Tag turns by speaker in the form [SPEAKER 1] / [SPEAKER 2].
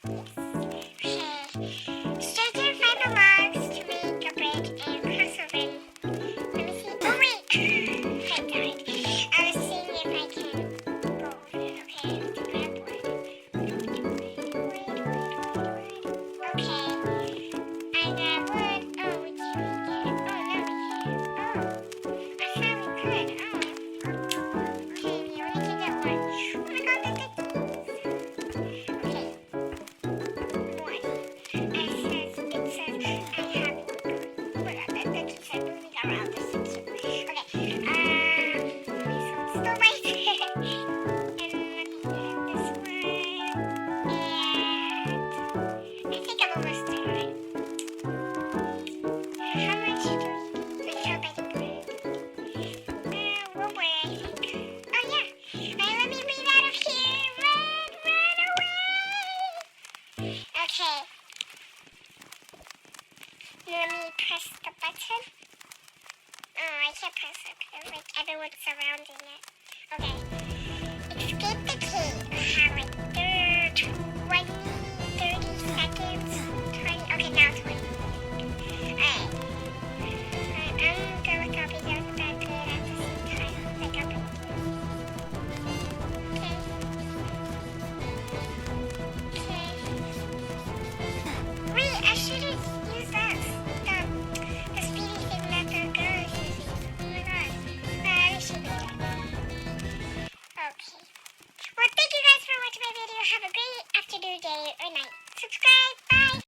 [SPEAKER 1] Okay. Straighten fiber logs to make a bridge and crossover. Let me see. Oh wait! I died. I was seeing if I can go over it. Okay, let's grab wood. Okay. I got wood. Oh, we can't get it. Oh, no, we can't. Oh, I thought we could. Oh. Okay, we only can get one. Oh my god, look at these. Okay. One. It says I have that keeps on moving around the city. Okay. So still right there. And let me get this one. And I think I'm almost there. How much do we need? How big is it? One more, I think. Oh yeah. Alright, let me read out of here. Run away. Okay. Let me press the button. Oh, I can't press it because like everyone's surrounding it. Okay. Escape the cave. I have like 20, 30 seconds. 20. Okay, now 20. Alright. I'm gonna copy down the back of it at the same time. Like I'm gonna do. Okay. Okay. Wait, I shouldn't use that. The speedy thing that the girl is using. Oh my god. I should be done. Okay. Well, thank you guys for watching my video. Have a great afternoon, day, or night. Subscribe. Bye.